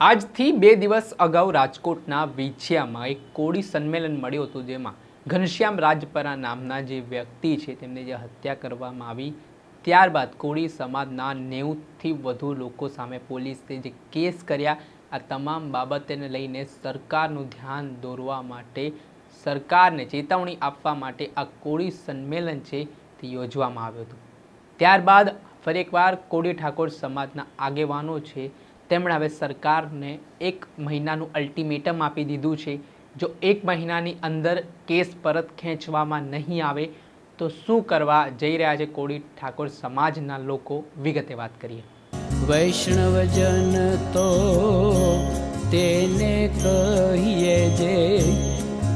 આજથી 2 દિવસ અગાઉ રાજકોટના વિછિયામાં એક કોળી સંમેલન મળ્યું હતું, જેમાં ઘનશ્યામ રાજપરા નામના જે વ્યક્તિ છે તેમને જે હત્યા કરવામાં આવી, ત્યારબાદ કોળી સમાજના 90થી વધુ લોકો સામે પોલીસે જે કેસ કર્યા, આ તમામ બાબતને લઈને સરકારનું ધ્યાન દોરવા માટે, સરકારને ચેતવણી આપવા માટે આ કોળી સંમેલન છે તે યોજવામાં આવ્યું હતું। ત્યારબાદ ફરી એકવાર કોળી ઠાકોર સમાજના આગેવાનો છે તેમણે હવે સરકારને 1 મહિનાનું અલ્ટિમેટમ આપી દીધું છે। જો 1 મહિનાની અંદર કેસ પરત ખેંચવામાં નહીં આવે તો શું કરવા જઈ રહ્યા છે કોળી ઠાકોર સમાજના લોકો, વિગતે વાત કરીએ। વૈષ્ણવજન તો તેને કહીએ જે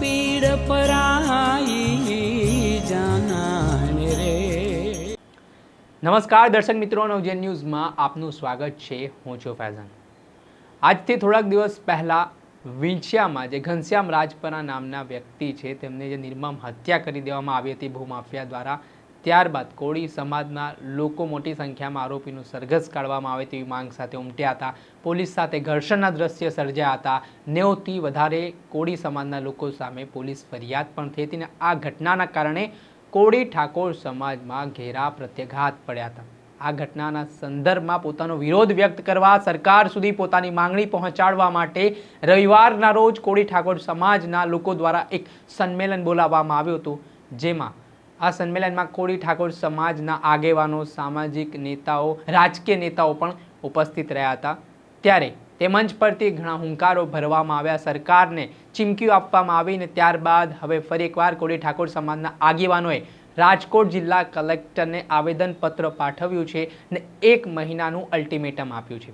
પીડ પરાઈ જાનાને રે। નમસ્કાર દર્શક મિત્રો, નવજીવન ન્યૂઝમાં આપનું સ્વાગત છે। હું છું ફૈઝાન। આજથી થોડાક દિવસ પહેલાં વિછિયામાં જે ઘનશ્યામ રાજપરા નામના વ્યક્તિ છે તેમને જે નિર્મમ હત્યા કરી દેવામાં આવી હતી ભૂમાફિયા દ્વારા, ત્યારબાદ કોળી સમાજના લોકો મોટી સંખ્યામાં આરોપીનું સરઘસ કાઢવામાં આવે તેવી માંગ સાથે ઉમટ્યા હતા। પોલીસ સાથે ઘર્ષણના દ્રશ્ય સર્જ્યા હતા। 90થી વધારે કોળી સમાજના લોકો સામે પોલીસ ફરિયાદ પણ થઈ હતી અને આ ઘટનાના કારણે કોળી ઠાકોર સમાજમાં ઘેરા પ્રત્યાઘાત પડ્યા હતા। આ ઘટનાના સંદર્ભમાં પોતાનો વિરોધ વ્યક્ત કરવા, સરકાર સુધી પોતાની માંગણી પહોંચાડવા માટે રવિવારના રોજ કોળી ઠાકોર સમાજના લોકો દ્વારા એક સંમેલન બોલાવવામાં આવ્યું હતું, જેમાં આ સંમેલનમાં કોળી ઠાકોર સમાજના આગેવાનો, સામાજિક નેતાઓ, રાજકીય નેતાઓ પણ ઉપસ્થિત રહ્યા હતા। ત્યારે તે મંચ પરથી ઘણા હુંકારો ભરવામાં આવ્યા, સરકારને ચીમકીઓ આપવામાં આવી અને ત્યારબાદ હવે ફરી એકવાર કોળી ઠાકોર સમાજના આગેવાનોએ રાજકોટ જિલ્લા કલેક્ટરને આવેદનપત્ર પાઠવ્યું છે અને 1 મહિનાનું અલ્ટિમેટમ આપ્યું છે,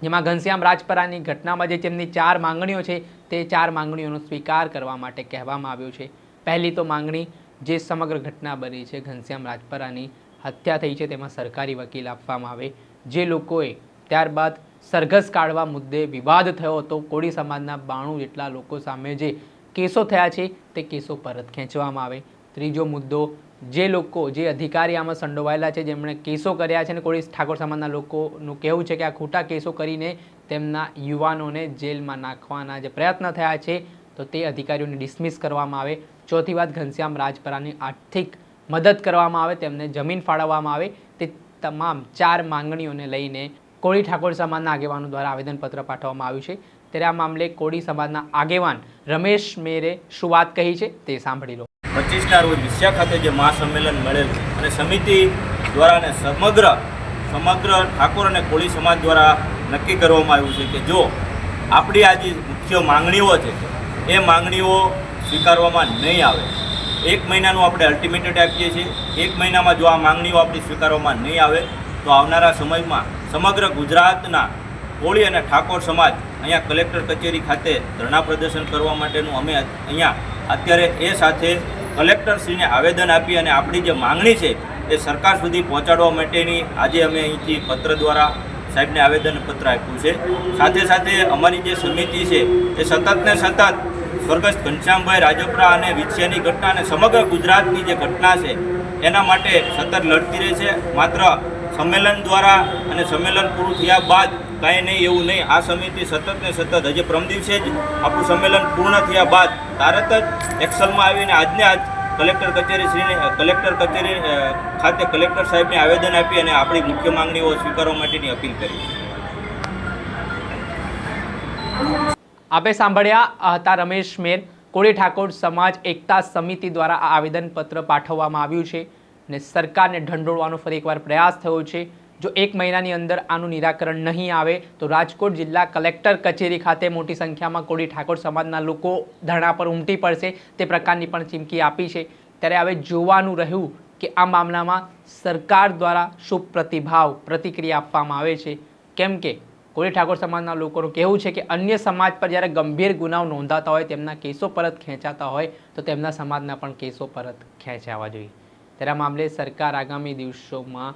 જેમાં ઘનશ્યામ રાજપરાની ઘટનામાં જે તેમની 4 માંગણીઓ છે તે 4 માંગણીઓનો સ્વીકાર કરવા માટે કહેવામાં આવ્યું છે। પહેલી તો માંગણી, જે સમગ્ર ઘટના બની છે, ઘનશ્યામ રાજપરાની હત્યા થઈ છે, તેમાં સરકારી વકીલ આપવામાં આવે। જે લોકોએ ત્યારબાદ સરઘસ કાઢવા મુદ્દે વિવાદ થયો હતો, કોળી સમાજના 92 જેટલા લોકો સામે જે કેસો થયા છે તે કેસો પરત ખેંચવામાં આવે। ત્રીજો મુદ્દો, જે લોકો, જે અધિકારી આમાં સંડોવાયેલા છે, જેમણે કેસો કર્યા છે અને કોળી ઠાકોર સમાજના લોકોનું કહેવું છે કે આ ખોટા કેસો કરીને તેમના યુવાનોને જેલમાં નાખવાના જે પ્રયત્ન થયા છે તો તે અધિકારીઓને ડિસમિસ કરવામાં આવે। ચોથી વાત, ઘનશ્યામ રાજપરાની આર્થિક મદદ કરવામાં આવે, તેમને જમીન ફાળવવામાં આવે। તે તમામ 4 માંગણીઓને લઈને કોળી ઠાકોર સમાજના આગેવાનો દ્વારા આવેદનપત્ર પાઠવવામાં આવ્યું છે। ત્યારે આ મામલે કોળી સમાજના આગેવાન રમેશ મેરે શું વાત કહી છે તે સાંભળી લો। 25ના રોજ વિછિયા ખાતે જે મહાસંમેલન મળેલ અને સમિતિ દ્વારા અને સમગ્ર ઠાકોર અને કોળી સમાજ દ્વારા નક્કી કરવામાં આવ્યું છે કે જો આપણી આ જે મુખ્ય માંગણીઓ છે એ માંગણીઓ સ્વીકારવામાં નહીં આવે, 1 મહિનાનું આપણે અલ્ટિમેટમ આપીએ છીએ, 1 મહિનામાં જો આ માંગણીઓ આપણી સ્વીકારવામાં નહીં આવે તો આવનારા સમયમાં સમગ્ર ગુજરાતના કોળી અને ઠાકોર સમાજ અહીંયા કલેક્ટર કચેરી ખાતે ધરણા પ્રદર્શન કરવા માટેનું અમે અહીંયા અત્યારે એ સાથે કલેક્ટરશ્રીને આવેદન આપી અને આપણી જે માંગણી છે એ સરકાર સુધી પહોંચાડવા માટેની આજે અમે અહીંથી પત્ર દ્વારા સાહેબને આવેદનપત્ર આપ્યું છે। સાથે સાથે અમારી જે સમિતિ છે એ સતત ને સતત સ્વર્ગસ્થ ઘનશ્યામભાઈ રાજપરા અને વિછિયાની ઘટના અને સમગ્ર ગુજરાતની જે ઘટના છે એના માટે સતત લડતી રહે છે। માત્ર સંમેલન દ્વારા અને સંમેલન પૂરું થયા બાદ કાંઈ નહીં એવું નહીં, આ સમિતિ સતત ને સતત હજી પ્રમ દિવસે જ આપણું સંમેલન પૂર્ણ થયા બાદ તરત જ એક્શનમાં આવીને આજને આજ કલેક્ટર કચેરી ખાતે કલેક્ટર સાહેબને આવેદન આપી અને આપણી મુખ્ય માંગણીઓ સ્વીકારવા માટેની અપીલ કરી। આપે સાંભળ્યા હતા રમેશ મેર। કોળી ઠાકોર સમાજ એકતા સમિતિ દ્વારા આ આવેદનપત્ર પાઠવવામાં આવ્યું છે અને સરકારને ઢંઢોળવાનો ફરી એકવાર પ્રયાસ થયો છે। જો 1 મહિનાની અંદર આનું નિરાકરણ નહીં આવે તો રાજકોટ જિલ્લા કલેક્ટર કચેરી ખાતે મોટી સંખ્યામાં કોળી ઠાકોર સમાજના લોકો ધરણા પર ઉમટી પડશે, તે પ્રકારની પણ ચીમકી આપી છે। ત્યારે હવે જોવાનું રહ્યું કે આ મામલામાં સરકાર દ્વારા શું પ્રતિક્રિયા આપવામાં આવે છે, કેમ કે કોળી ઠાકોર સમાજના લોકોનું કહેવું છે કે અન્ય સમાજ પર જ્યારે ગંભીર ગુનાઓ નોંધાતા હોય, તેમના કેસો પરત ખેંચાતા હોય તો તેમના સમાજના પણ કેસો પરત ખેંચાવા જોઈએ। ત્યારે આ મામલે સરકાર આગામી દિવસોમાં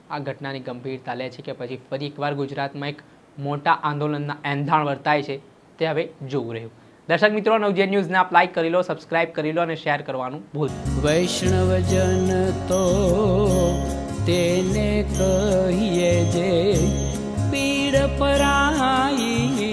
આ ઘટનાની ગંભીરતા લે છે કે પછી ફરી એકવાર ગુજરાતમાં એક મોટા આંદોલનના એંધાણ વર્તાય છે, તે હવે જોવું રહ્યું। દર્શક મિત્રો, નવજીવન ન્યૂઝને આપ લાઈક કરી લો, સબસ્ક્રાઇબ કરી લો અને શેર કરવાનું ભૂલશો। વૈષ્ણવજન તો તેને કહીએ જે પીડ પરાઈ